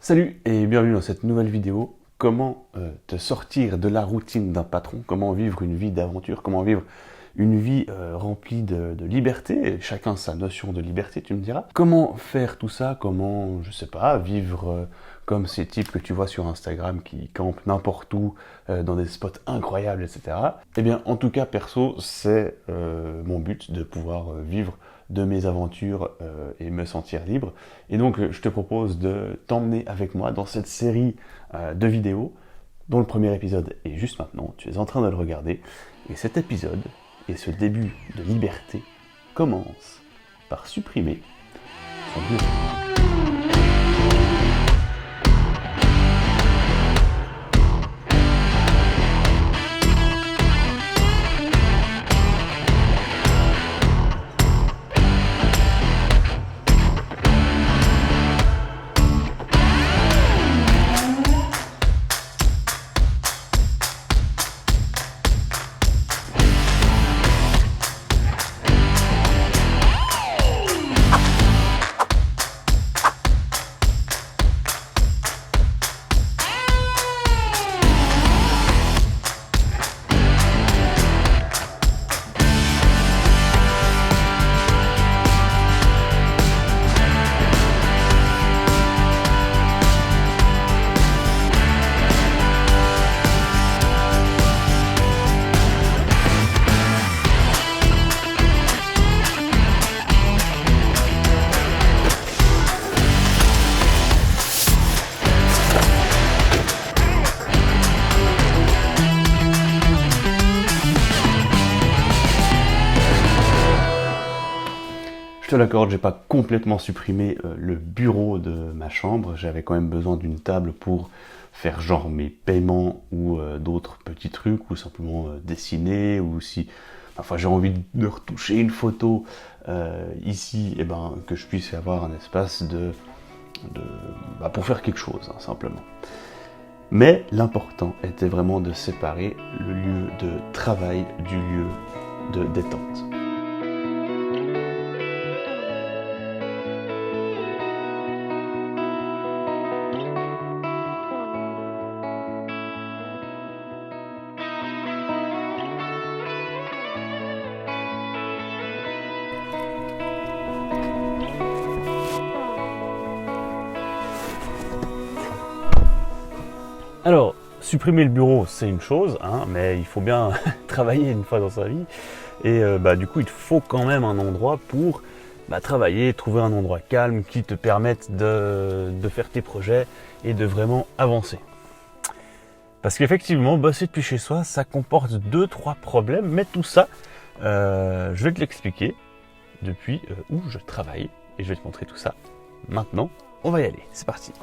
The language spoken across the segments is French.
Salut et bienvenue dans cette nouvelle vidéo. Comment te sortir de la routine d'un patron, comment vivre une vie d'aventure, comment vivre une vie remplie de liberté, chacun sa notion de liberté, tu me diras. Comment faire tout ça, comment, je sais pas, vivre comme ces types que tu vois sur Instagram qui campent n'importe où, dans des spots incroyables, etc. Eh bien, en tout cas, perso, c'est mon but de pouvoir vivre de mes aventures et me sentir libre. Et donc, je te propose de t'emmener avec moi dans cette série de vidéos dont le premier épisode est juste maintenant. Tu es en train de le regarder. Et cet épisode et ce début de liberté commence par supprimer son bureau. Je te l'accorde, j'ai pas complètement supprimé le bureau de ma chambre. J'avais quand même besoin d'une table pour faire genre mes paiements ou d'autres petits trucs, ou simplement dessiner, ou si j'ai envie de retoucher une photo ici, et ben que je puisse avoir un espace pour faire quelque chose, hein, simplement. Mais l'important était vraiment de séparer le lieu de travail du lieu de détente. Alors, supprimer le bureau, c'est une chose, hein, mais il faut bien travailler une fois dans sa vie. Et du coup, il faut quand même un endroit pour travailler, trouver un endroit calme qui te permette de faire tes projets et de vraiment avancer. Parce qu'effectivement, bosser depuis chez soi, ça comporte 2-3 problèmes, mais tout ça, je vais te l'expliquer depuis où je travaille. Et je vais te montrer tout ça. Maintenant, on va y aller. C'est parti.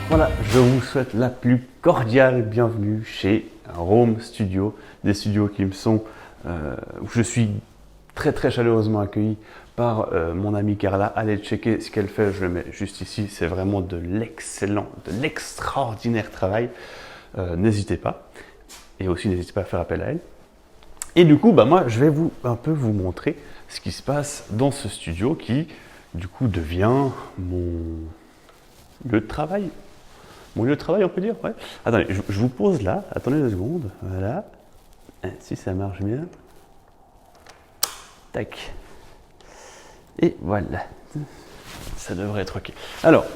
Voilà, je vous souhaite la plus cordiale bienvenue chez Rome Studio, des studios qui me sont, où je suis très très chaleureusement accueilli par mon amie Carla. Allez checker ce qu'elle fait, je le mets juste ici, c'est vraiment de l'excellent, de l'extraordinaire travail. N'hésitez pas, et aussi n'hésitez pas à faire appel à elle. Et du coup, moi je vais un peu vous montrer ce qui se passe dans ce studio qui, du coup, devient mon lieu de travail. Mon lieu de travail, on peut dire, ouais. Attendez, je vous pose là, attendez 2 secondes, voilà. Si ça marche bien. Tac. Et voilà. Ça devrait être OK. Alors,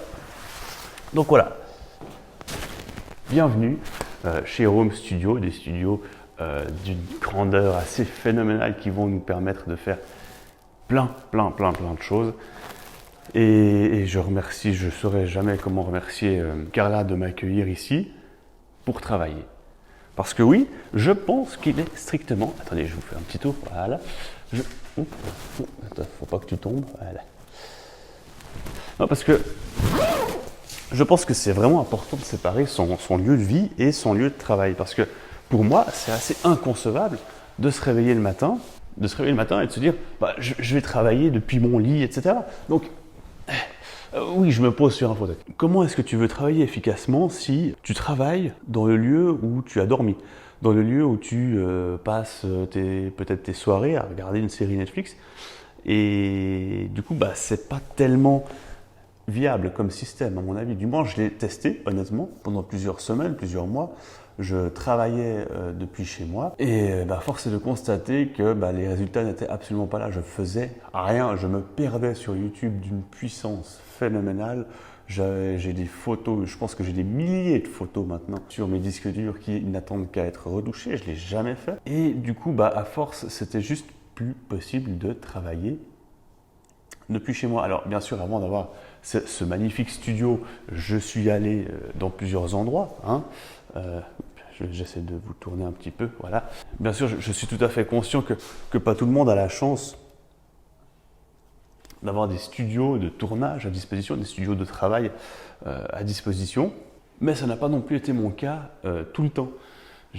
donc voilà. Bienvenue chez Home Studio, des studios d'une grandeur assez phénoménale qui vont nous permettre de faire plein de choses. Et je remercie, je ne saurais jamais comment remercier Carla de m'accueillir ici pour travailler. Parce que oui, je pense qu'il est strictement... Attendez, je vous fais un petit tour. Voilà. Attends, faut pas que tu tombes. Voilà. Non, parce que je pense que c'est vraiment important de séparer son lieu de vie et son lieu de travail. Parce que pour moi, c'est assez inconcevable de se réveiller le matin, et de se dire bah, je vais travailler depuis mon lit, etc. Donc, oui, je me pose sur un fauteuil. Comment est-ce que tu veux travailler efficacement si tu travailles dans le lieu où tu as dormi, dans le lieu où tu passes peut-être tes soirées à regarder une série Netflix, et du coup, bah, c'est pas tellement viable comme système à mon avis. Du moins, je l'ai testé honnêtement pendant plusieurs semaines, plusieurs mois. Je travaillais depuis chez moi et force est de constater que les résultats n'étaient absolument pas là. Je faisais rien, je me perdais sur YouTube d'une puissance phénoménale. J'ai des photos, je pense que j'ai des milliers de photos maintenant sur mes disques durs qui n'attendent qu'à être retouchés. Je ne l'ai jamais fait. Et du coup, à force, c'était juste plus possible de travailler depuis chez moi. Alors bien sûr, avant d'avoir ce magnifique studio, je suis allé dans plusieurs endroits. J'essaie de vous tourner un petit peu, voilà. Bien sûr, je suis tout à fait conscient que pas tout le monde a la chance d'avoir des studios de tournage à disposition, des studios de travail à disposition, mais ça n'a pas non plus été mon cas tout le temps.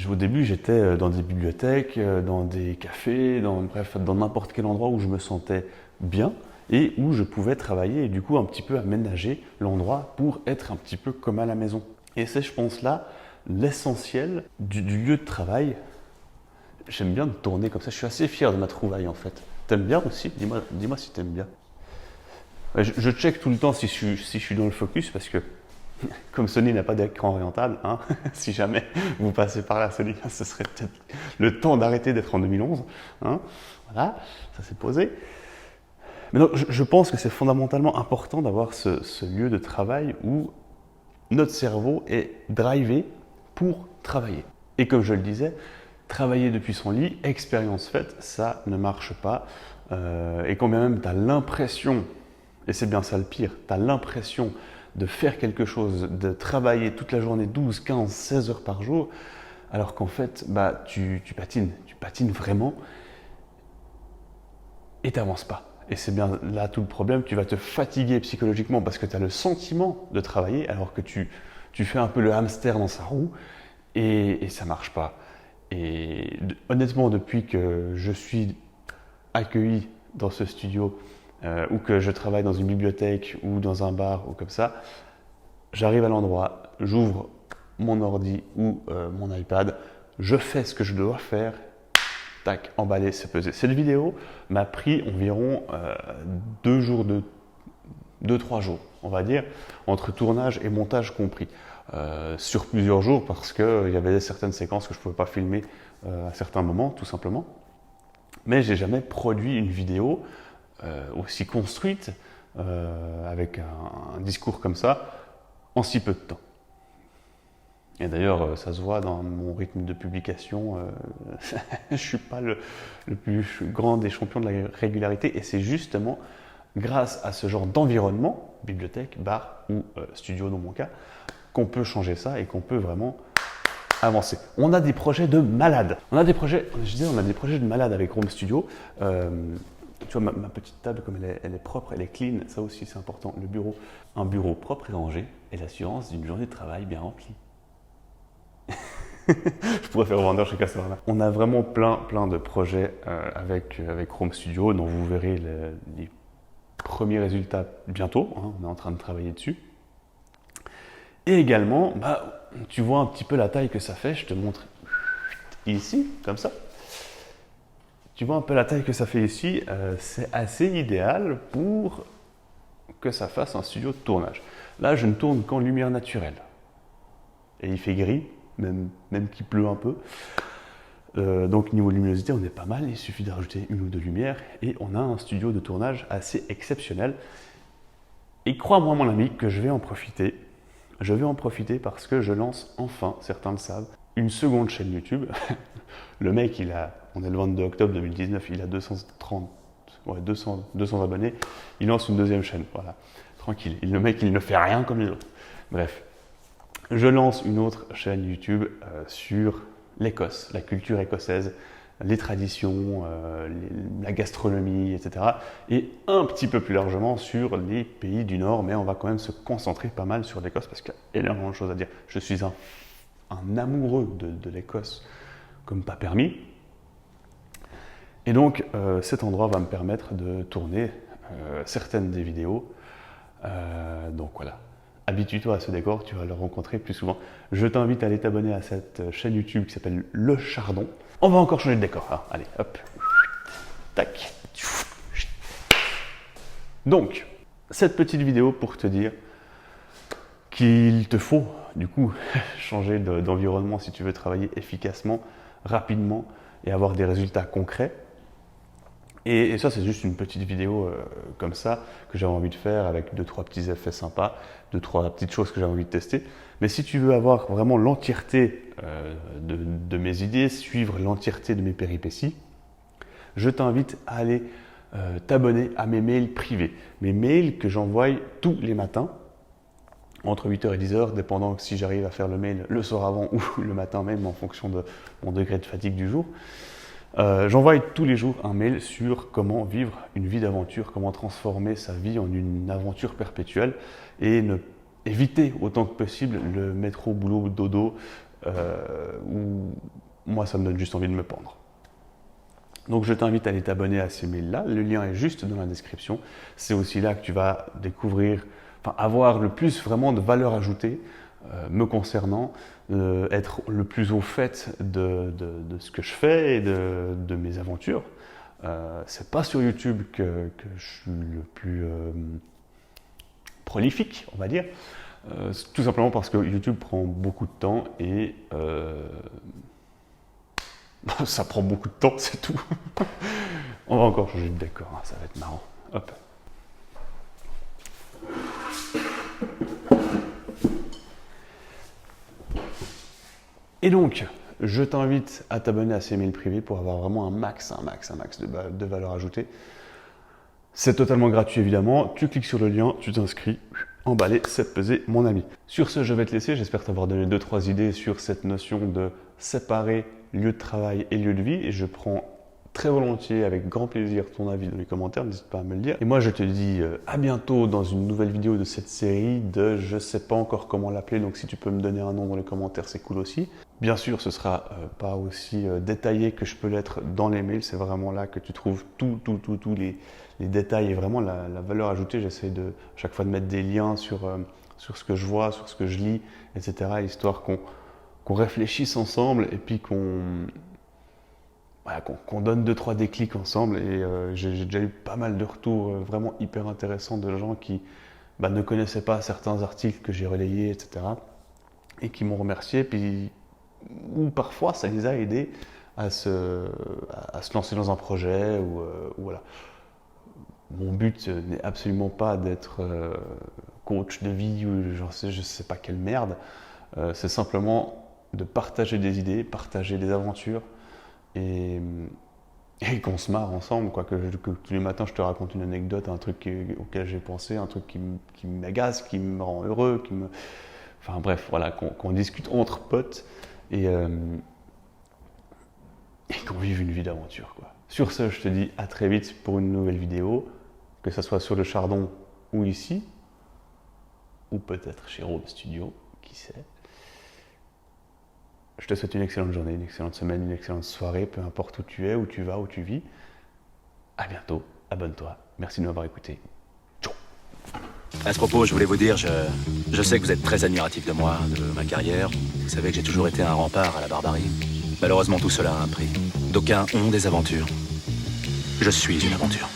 Au début, j'étais dans des bibliothèques, dans des cafés, bref, dans n'importe quel endroit où je me sentais bien et où je pouvais travailler et du coup un petit peu aménager l'endroit pour être un petit peu comme à la maison. Et c'est, je pense, là l'essentiel du lieu de travail. J'aime bien tourner comme ça, je suis assez fier de ma trouvaille en fait. T'aimes bien aussi? Dis-moi si t'aimes bien. Je check tout le temps si je suis dans le focus parce que comme Sony n'a pas d'écran orientable, si jamais vous passez par là, Sony, ce serait peut-être le temps d'arrêter d'être en 2011. Voilà, ça s'est posé. Mais donc, je pense que c'est fondamentalement important d'avoir ce lieu de travail où notre cerveau est drivé pour travailler. Et comme je le disais, travailler depuis son lit, expérience faite, ça ne marche pas. Et quand bien même tu as l'impression, et c'est bien ça le pire, tu as l'impression de faire quelque chose, de travailler toute la journée 12, 15, 16 heures par jour, alors qu'en fait, tu patines vraiment et tu n'avances pas. Et c'est bien là tout le problème, tu vas te fatiguer psychologiquement parce que tu as le sentiment de travailler alors que tu fais un peu le hamster dans sa roue et ça ne marche pas. Et honnêtement, depuis que je suis accueilli dans ce studio ou que je travaille dans une bibliothèque ou dans un bar ou comme ça, j'arrive à l'endroit, j'ouvre mon ordi ou mon iPad, je fais ce que je dois faire. Tac, emballé, c'est pesé. Cette vidéo m'a pris environ 2-3 jours, on va dire, entre tournage et montage compris. Sur plusieurs jours parce qu'il y avait certaines séquences que je ne pouvais pas filmer à certains moments, tout simplement. Mais j'ai jamais produit une vidéo aussi construite, avec un discours comme ça, en si peu de temps. Et d'ailleurs, ça se voit dans mon rythme de publication, je ne suis pas le plus grand des champions de la régularité, et c'est justement grâce à ce genre d'environnement, bibliothèque, bar ou studio dans mon cas, qu'on peut changer ça et qu'on peut vraiment avancer. On a des projets de malades. On a des projets de malades avec Home Studio. Tu vois, ma petite table, comme elle est propre, elle est clean, ça aussi c'est important. Le bureau, un bureau propre et rangé est l'assurance d'une journée de travail bien remplie. Je pourrais faire vendeur chez Castorama. On a vraiment plein de projets avec Home Studio dont vous verrez les premiers résultats bientôt. On est en train de travailler dessus. Et également, tu vois un petit peu la taille que ça fait. Je te montre ici, comme ça. Tu vois un peu la taille que ça fait ici. C'est assez idéal pour que ça fasse un studio de tournage. Là, je ne tourne qu'en lumière naturelle. Et il fait gris, même qu'il pleut un peu. Donc niveau luminosité, on est pas mal, il suffit de rajouter une ou deux lumières et on a un studio de tournage assez exceptionnel. Et crois-moi mon ami que je vais en profiter. Je vais en profiter parce que je lance enfin, certains le savent, une seconde chaîne YouTube. Le mec, on est le 22 octobre 2019, il a 200 abonnés, il lance une deuxième chaîne, voilà, tranquille. Le mec, il ne fait rien comme les autres. Bref, je lance une autre chaîne YouTube sur l'Écosse, la culture écossaise, les traditions, la gastronomie, etc. Et un petit peu plus largement sur les pays du Nord, mais on va quand même se concentrer pas mal sur l'Écosse parce qu'il y a énormément de choses à dire. Je suis un amoureux de l'Écosse comme pas permis. Et donc cet endroit va me permettre de tourner certaines des vidéos. Donc voilà. Habitue-toi à ce décor, tu vas le rencontrer plus souvent. Je t'invite à aller t'abonner à cette chaîne YouTube qui s'appelle Le Chardon. On va encore changer de décor. Ah, allez, hop. Tac. Donc, cette petite vidéo pour te dire qu'il te faut, du coup, changer d'environnement si tu veux travailler efficacement, rapidement et avoir des résultats concrets. Et ça, c'est juste une petite vidéo comme ça que j'avais envie de faire avec 2-3 petits effets sympas, 2-3 petites choses que j'avais envie de tester. Mais si tu veux avoir vraiment l'entièreté de mes idées, suivre l'entièreté de mes péripéties, je t'invite à aller t'abonner à mes mails privés. Mes mails que j'envoie tous les matins, entre 8h et 10h, dépendant si j'arrive à faire le mail le soir avant ou le matin même, en fonction de mon degré de fatigue du jour. J'envoie tous les jours un mail sur comment vivre une vie d'aventure, comment transformer sa vie en une aventure perpétuelle et éviter autant que possible le métro, boulot, dodo, où moi ça me donne juste envie de me pendre. Donc je t'invite à aller t'abonner à ces mails-là, le lien est juste dans la description. C'est aussi là que tu vas découvrir, avoir le plus vraiment de valeur ajoutée me concernant, être le plus au fait de ce que je fais et de mes aventures. C'est pas sur YouTube que je suis le plus prolifique, on va dire. Tout simplement parce que YouTube prend beaucoup de temps et ça prend beaucoup de temps, c'est tout. On va encore changer de décor, hein, ça va être marrant. Hop. Et donc, je t'invite à t'abonner à ces mails privés pour avoir vraiment un max de valeur ajoutée. C'est totalement gratuit évidemment. Tu cliques sur le lien, tu t'inscris. Emballé, c'est pesé, mon ami. Sur ce, je vais te laisser. J'espère t'avoir donné 2-3 idées sur cette notion de séparer lieu de travail et lieu de vie. Et je prends très volontiers, avec grand plaisir, ton avis dans les commentaires. N'hésite pas à me le dire. Et moi, je te dis à bientôt dans une nouvelle vidéo de cette série de je sais pas encore comment l'appeler. Donc, si tu peux me donner un nom dans les commentaires, c'est cool aussi. Bien sûr, ce sera pas aussi détaillé que je peux l'être dans les mails. C'est vraiment là que tu trouves tous les détails et vraiment la valeur ajoutée. J'essaie chaque fois de mettre des liens sur ce que je vois, sur ce que je lis, etc. Histoire qu'on réfléchisse ensemble et puis qu'on donne 2-3 déclics ensemble. Et j'ai déjà eu pas mal de retours vraiment hyper intéressants de gens qui ne connaissaient pas certains articles que j'ai relayés, etc. Et qui m'ont remercié. Puis, ou parfois, ça les a aidés à se lancer dans un projet. Voilà. Mon but n'est absolument pas d'être coach de vie ou je sais pas quelle merde. C'est simplement de partager des idées, partager des aventures et qu'on se marre ensemble. Que tous les matins je te raconte une anecdote, un truc auquel j'ai pensé, un truc qui m'agace, qui me rend heureux, enfin bref, voilà, qu'on discute entre potes et qu'on vive une vie d'aventure, quoi. Sur ce, je te dis à très vite pour une nouvelle vidéo, que ce soit sur le Chardon ou ici, ou peut-être chez Rome Studio, qui sait. Je te souhaite une excellente journée, une excellente semaine, une excellente soirée, peu importe où tu es, où tu vas, où tu vis. À bientôt, abonne-toi, merci de m'avoir écouté. Ciao. À ce propos, je voulais vous dire, je sais que vous êtes très admiratif de moi, de ma carrière. Vous savez que j'ai toujours été un rempart à la barbarie. Malheureusement, tout cela a un prix. D'aucuns ont des aventures. Je suis une aventure.